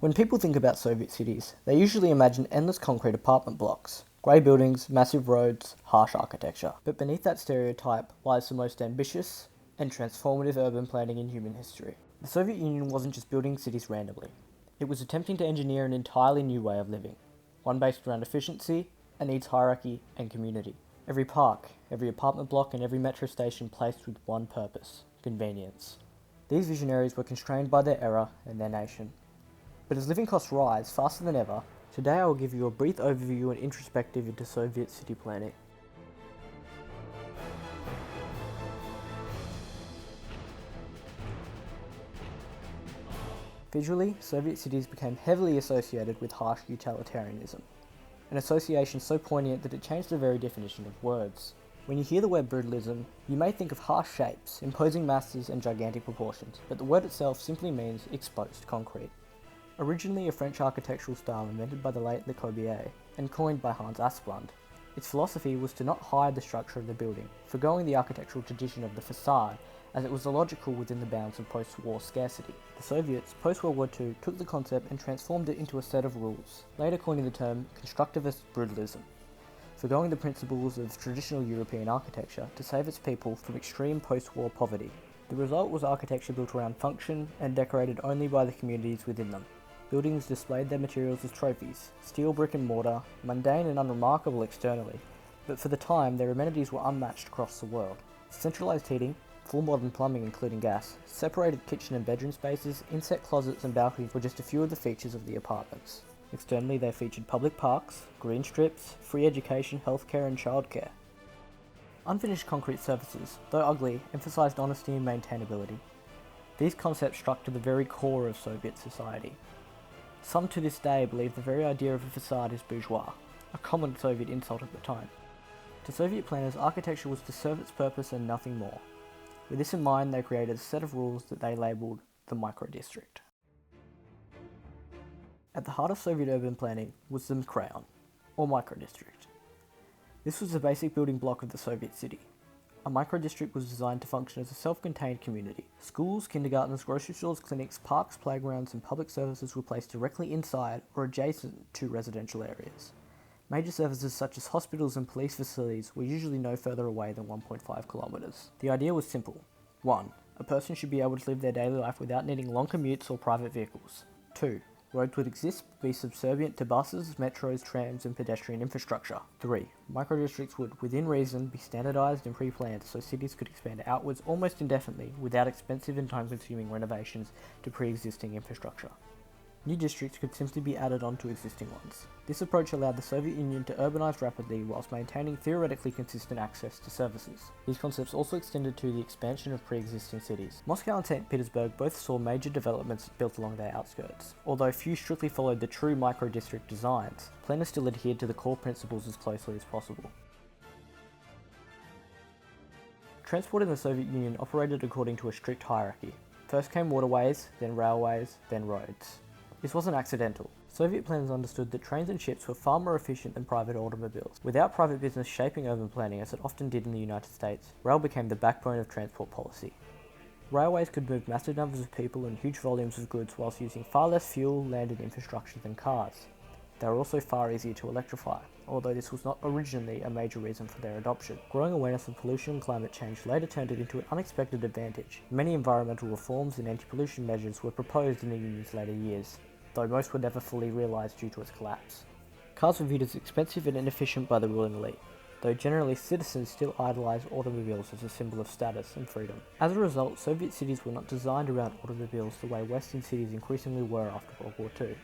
When people think about Soviet cities, they usually imagine endless concrete apartment blocks, grey buildings, massive roads, harsh architecture. But beneath that stereotype lies the most ambitious and transformative urban planning in human history. The Soviet Union wasn't just building cities randomly. It was attempting to engineer an entirely new way of living, one based around efficiency, a needs hierarchy, and community. Every park, every apartment block, and every metro station placed with one purpose: convenience. These visionaries were constrained by their era and their nation. But as living costs rise faster than ever, today I will give you a brief overview and introspective into Soviet city planning. Visually, Soviet cities became heavily associated with harsh utilitarianism, an association so poignant that it changed the very definition of words. When you hear the word brutalism, you may think of harsh shapes, imposing masses and gigantic proportions, but the word itself simply means exposed concrete. Originally a French architectural style invented by the late Le Corbusier and coined by Hans Asplund, its philosophy was to not hide the structure of the building, forgoing the architectural tradition of the façade, as it was illogical within the bounds of post-war scarcity. The Soviets, post-World War II, took the concept and transformed it into a set of rules, later coining the term constructivist brutalism, forgoing the principles of traditional European architecture to save its people from extreme post-war poverty. The result was architecture built around function and decorated only by the communities within them. Buildings displayed their materials as trophies, steel, brick and mortar, mundane and unremarkable externally, but for the time their amenities were unmatched across the world. Centralised heating, full modern plumbing including gas, separated kitchen and bedroom spaces, inset closets and balconies were just a few of the features of the apartments. Externally they featured public parks, green strips, free education, healthcare and childcare. Unfinished concrete surfaces, though ugly, emphasised honesty and maintainability. These concepts struck to the very core of Soviet society. Some to this day believe the very idea of a facade is bourgeois, a common Soviet insult at the time. To Soviet planners, architecture was to serve its purpose and nothing more. With this in mind, they created a set of rules that they labelled the microdistrict. At the heart of Soviet urban planning was the Microrayon, or microdistrict. This was the basic building block of the Soviet city. A microdistrict was designed to function as a self-contained community. Schools, kindergartens, grocery stores, clinics, parks, playgrounds and public services were placed directly inside or adjacent to residential areas. Major services such as hospitals and police facilities were usually no further away than 1.5 kilometres. The idea was simple. 1. A person should be able to live their daily life without needing long commutes or private vehicles. 2. Roads would exist but be subservient to buses, metros, trams and pedestrian infrastructure. 3. Microdistricts would, within reason, be standardised and pre-planned so cities could expand outwards almost indefinitely without expensive and time-consuming renovations to pre-existing infrastructure. New districts could simply be added on to existing ones. This approach allowed the Soviet Union to urbanise rapidly whilst maintaining theoretically consistent access to services. These concepts also extended to the expansion of pre-existing cities. Moscow and St. Petersburg both saw major developments built along their outskirts. Although few strictly followed the true micro-district designs, planners still adhered to the core principles as closely as possible. Transport in the Soviet Union operated according to a strict hierarchy. First came waterways, then railways, then roads. This wasn't accidental. Soviet planners understood that trains and ships were far more efficient than private automobiles. Without private business shaping urban planning as it often did in the United States, rail became the backbone of transport policy. Railways could move massive numbers of people and huge volumes of goods whilst using far less fuel, land and infrastructure than cars. They were also far easier to electrify, although this was not originally a major reason for their adoption. Growing awareness of pollution and climate change later turned it into an unexpected advantage. Many environmental reforms and anti-pollution measures were proposed in the Union's later years, though most were never fully realised due to its collapse. Cars were viewed as expensive and inefficient by the ruling elite, though generally citizens still idolised automobiles as a symbol of status and freedom. As a result, Soviet cities were not designed around automobiles the way Western cities increasingly were after World War II.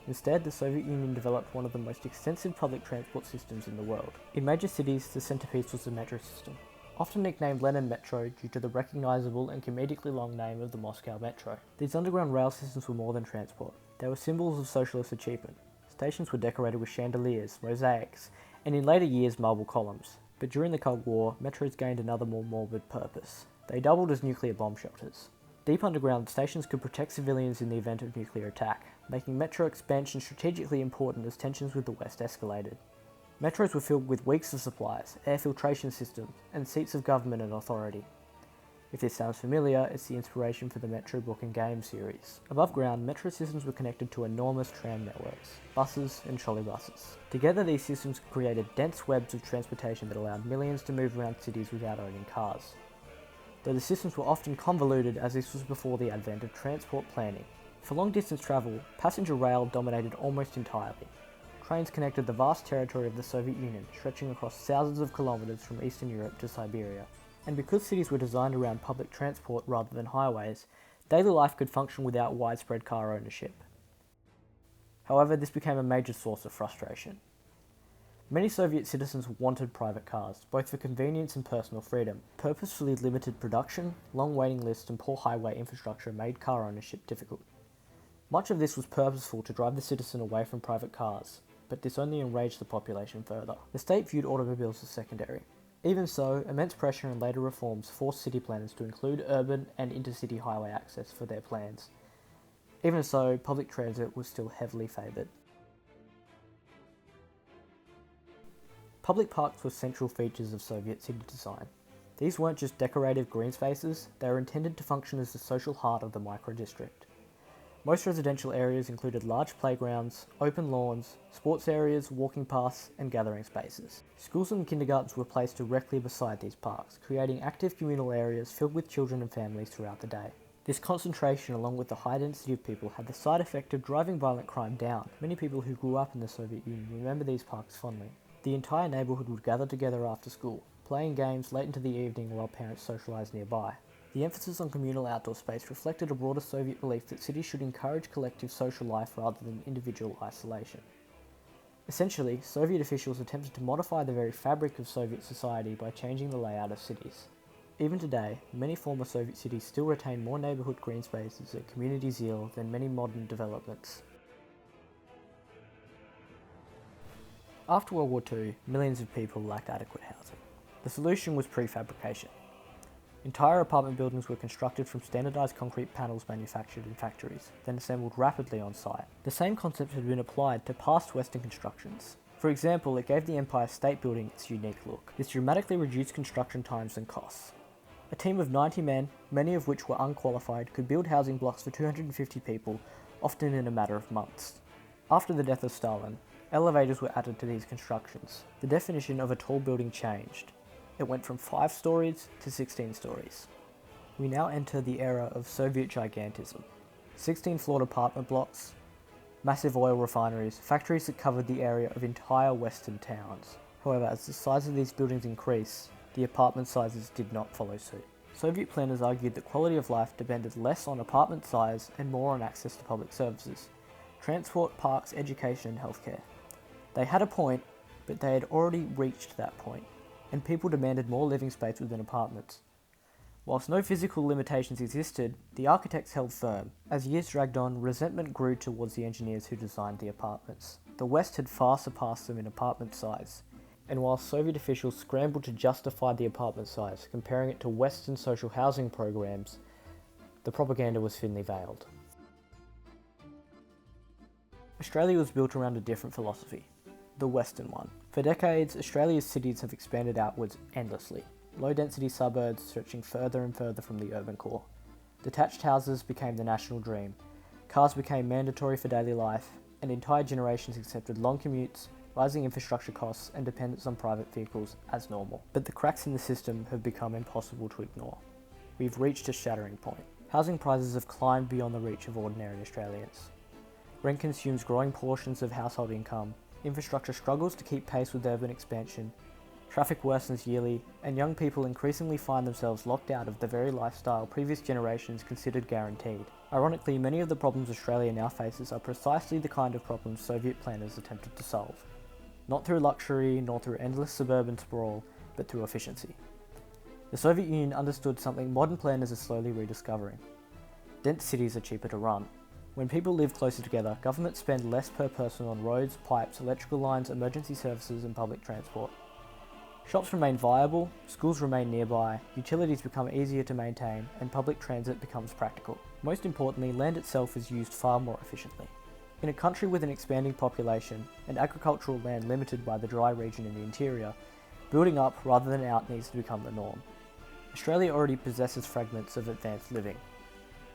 Instead, the Soviet Union developed one of the most extensive public transport systems in the world. In major cities, the centrepiece was the metro system, often nicknamed Lenin Metro due to the recognisable and comedically long name of the Moscow Metro. These underground rail systems were more than transport. They were symbols of socialist achievement. Stations were decorated with chandeliers, mosaics, and in later years marble columns. But during the Cold War, metros gained another more morbid purpose. They doubled as nuclear bomb shelters. Deep underground stations could protect civilians in the event of nuclear attack, making metro expansion strategically important as tensions with the West escalated. Metros were filled with weeks of supplies, air filtration systems, and seats of government and authority. If this sounds familiar, it's the inspiration for the Metro book and game series. Above ground, metro systems were connected to enormous tram networks, buses and trolley buses. Together, these systems created dense webs of transportation that allowed millions to move around cities without owning cars. Though the systems were often convoluted, as this was before the advent of transport planning. For long-distance travel, passenger rail dominated almost entirely. Trains connected the vast territory of the Soviet Union, stretching across thousands of kilometres from Eastern Europe to Siberia. And because cities were designed around public transport rather than highways, daily life could function without widespread car ownership. However, this became a major source of frustration. Many Soviet citizens wanted private cars, both for convenience and personal freedom. Purposefully limited production, long waiting lists and poor highway infrastructure made car ownership difficult. Much of this was purposeful to drive the citizen away from private cars, but this only enraged the population further. The state viewed automobiles as secondary. Even so, immense pressure and later reforms forced city planners to include urban and intercity highway access for their plans. Even so, public transit was still heavily favoured. Public parks were central features of Soviet city design. These weren't just decorative green spaces, they were intended to function as the social heart of the microdistrict. Most residential areas included large playgrounds, open lawns, sports areas, walking paths, and gathering spaces. Schools and kindergartens were placed directly beside these parks, creating active communal areas filled with children and families throughout the day. This concentration, along with the high density of people, had the side effect of driving violent crime down. Many people who grew up in the Soviet Union remember these parks fondly. The entire neighbourhood would gather together after school, playing games late into the evening while parents socialised nearby. The emphasis on communal outdoor space reflected a broader Soviet belief that cities should encourage collective social life rather than individual isolation. Essentially, Soviet officials attempted to modify the very fabric of Soviet society by changing the layout of cities. Even today, many former Soviet cities still retain more neighbourhood green spaces and community zeal than many modern developments. After World War II, millions of people lacked adequate housing. The solution was prefabrication. Entire apartment buildings were constructed from standardised concrete panels manufactured in factories, then assembled rapidly on site. The same concept had been applied to past Western constructions. For example, it gave the Empire State Building its unique look. This dramatically reduced construction times and costs. A team of 90 men, many of which were unqualified, could build housing blocks for 250 people, often in a matter of months. After the death of Stalin, elevators were added to these constructions. The definition of a tall building changed. It went from 5 stories to 16 stories. We now enter the era of Soviet gigantism. 16-floored apartment blocks, massive oil refineries, factories that covered the area of entire western towns. However, as the size of these buildings increased, the apartment sizes did not follow suit. Soviet planners argued that quality of life depended less on apartment size and more on access to public services, transport, parks, education and healthcare. They had a point, but they had already reached that point, and people demanded more living space within apartments. Whilst no physical limitations existed, the architects held firm. As years dragged on, resentment grew towards the engineers who designed the apartments. The West had far surpassed them in apartment size, and while Soviet officials scrambled to justify the apartment size, comparing it to Western social housing programs, the propaganda was thinly veiled. Australia was built around a different philosophy, the Western one. For decades, Australia's cities have expanded outwards endlessly, low-density suburbs stretching further and further from the urban core. Detached houses became the national dream, cars became mandatory for daily life, and entire generations accepted long commutes, rising infrastructure costs, and dependence on private vehicles as normal. But the cracks in the system have become impossible to ignore. We've reached a shattering point. Housing prices have climbed beyond the reach of ordinary Australians. Rent consumes growing portions of household income, infrastructure struggles to keep pace with urban expansion, traffic worsens yearly, and young people increasingly find themselves locked out of the very lifestyle previous generations considered guaranteed. Ironically, many of the problems Australia now faces are precisely the kind of problems Soviet planners attempted to solve. Not through luxury, nor through endless suburban sprawl, but through efficiency. The Soviet Union understood something modern planners are slowly rediscovering. Dense cities are cheaper to run. When people live closer together, governments spend less per person on roads, pipes, electrical lines, emergency services and public transport. Shops remain viable, schools remain nearby, utilities become easier to maintain, and public transit becomes practical. Most importantly, land itself is used far more efficiently. In a country with an expanding population and agricultural land limited by the dry region in the interior, building up rather than out needs to become the norm. Australia already possesses fragments of advanced living.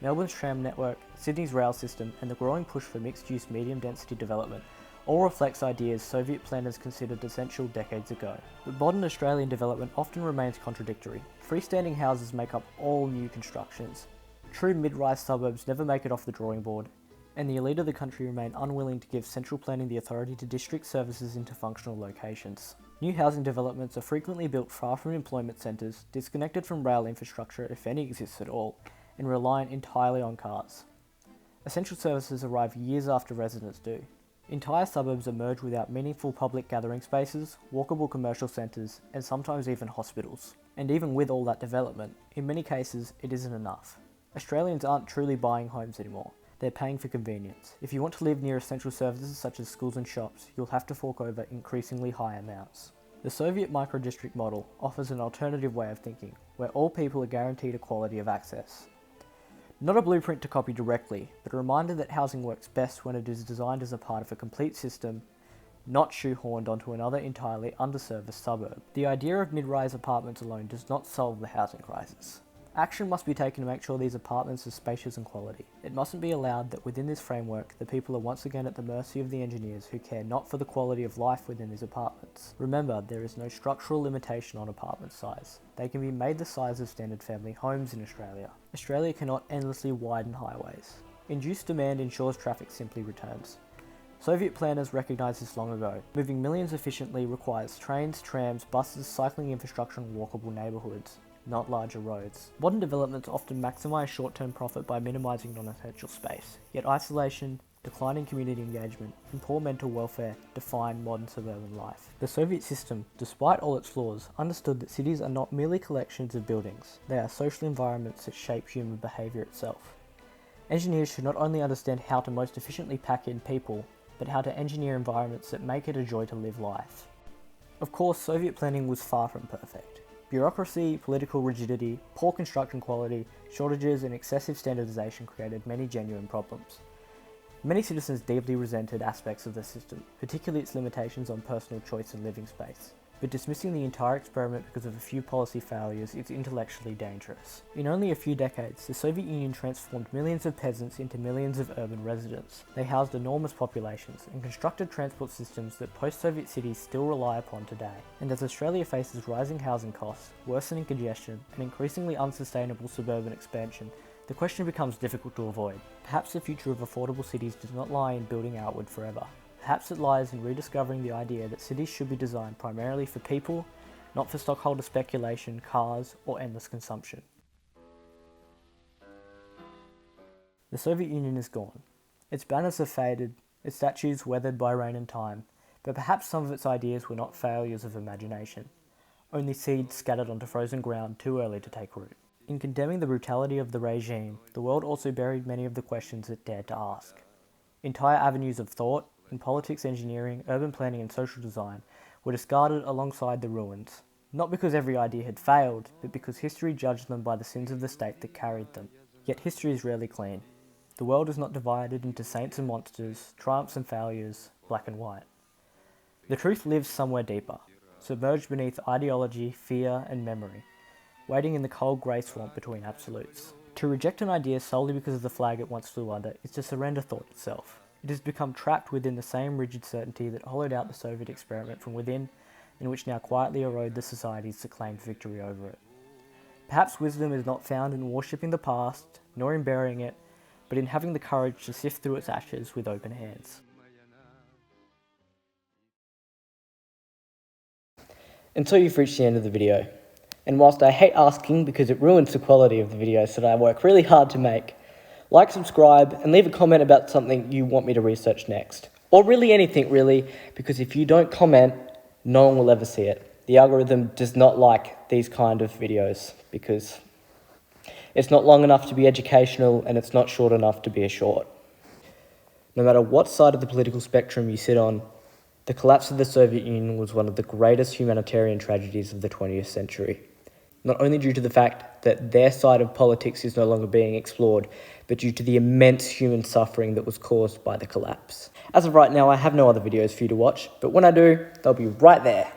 Melbourne's tram network, Sydney's rail system, and the growing push for mixed-use medium-density development all reflects ideas Soviet planners considered essential decades ago. But modern Australian development often remains contradictory. Freestanding houses make up all new constructions. True mid-rise suburbs never make it off the drawing board, and the elite of the country remain unwilling to give central planning the authority to district services into functional locations. New housing developments are frequently built far from employment centres, disconnected from rail infrastructure if any exists at all, and reliant entirely on cars. Essential services arrive years after residents do. Entire suburbs emerge without meaningful public gathering spaces, walkable commercial centres, and sometimes even hospitals. And even with all that development, in many cases it isn't enough. Australians aren't truly buying homes anymore. They're paying for convenience. If you want to live near essential services such as schools and shops, you'll have to fork over increasingly high amounts. The Soviet microdistrict model offers an alternative way of thinking, where all people are guaranteed equality of access. Not a blueprint to copy directly, but a reminder that housing works best when it is designed as a part of a complete system, not shoehorned onto another entirely underserviced suburb. The idea of mid-rise apartments alone does not solve the housing crisis. Action must be taken to make sure these apartments are spacious and quality. It mustn't be allowed that within this framework, the people are once again at the mercy of the engineers who care not for the quality of life within these apartments. Remember, there is no structural limitation on apartment size. They can be made the size of standard family homes in Australia. Australia cannot endlessly widen highways. Induced demand ensures traffic simply returns. Soviet planners recognised this long ago. Moving millions efficiently requires trains, trams, buses, cycling infrastructure and walkable neighbourhoods, not larger roads. Modern developments often maximise short-term profit by minimising non-essential space, yet isolation, declining community engagement, and poor mental welfare define modern suburban life. The Soviet system, despite all its flaws, understood that cities are not merely collections of buildings, they are social environments that shape human behaviour itself. Engineers should not only understand how to most efficiently pack in people, but how to engineer environments that make it a joy to live life. Of course, Soviet planning was far from perfect. Bureaucracy, political rigidity, poor construction quality, shortages and excessive standardisation created many genuine problems. Many citizens deeply resented aspects of the system, particularly its limitations on personal choice and living space. But dismissing the entire experiment because of a few policy failures is intellectually dangerous. In only a few decades, the Soviet Union transformed millions of peasants into millions of urban residents. They housed enormous populations and constructed transport systems that post-Soviet cities still rely upon today. And as Australia faces rising housing costs, worsening congestion, and increasingly unsustainable suburban expansion, the question becomes difficult to avoid. Perhaps the future of affordable cities does not lie in building outward forever. Perhaps it lies in rediscovering the idea that cities should be designed primarily for people, not for stockholder speculation, cars, or endless consumption. The Soviet Union is gone. Its banners have faded, its statues weathered by rain and time, but perhaps some of its ideas were not failures of imagination, only seeds scattered onto frozen ground too early to take root. In condemning the brutality of the regime, the world also buried many of the questions it dared to ask. Entire avenues of thought, in politics, engineering, urban planning and social design, were discarded alongside the ruins, not because every idea had failed, but because history judged them by the sins of the state that carried them. Yet history is rarely clean. The world is not divided into saints and monsters, triumphs and failures, black and white. The truth lives somewhere deeper, submerged beneath ideology, fear and memory, waiting in the cold grey swamp between absolutes. To reject an idea solely because of the flag it once flew under is to surrender thought itself. It has become trapped within the same rigid certainty that hollowed out the Soviet experiment from within, and which now quietly erode the societies that claimed victory over it. Perhaps wisdom is not found in worshipping the past, nor in burying it, but in having the courage to sift through its ashes with open hands. And so you've reached the end of the video. And whilst I hate asking because it ruins the quality of the videos that I work really hard to make, like, subscribe, and leave a comment about something you want me to research next. Or really anything, really, because if you don't comment, no one will ever see it. The algorithm does not like these kind of videos because it's not long enough to be educational and it's not short enough to be a short. No matter what side of the political spectrum you sit on, the collapse of the Soviet Union was one of the greatest humanitarian tragedies of the 20th century. Not only due to the fact that their side of politics is no longer being explored, but due to the immense human suffering that was caused by the collapse. As of right now, I have no other videos for you to watch, but when I do, they'll be right there.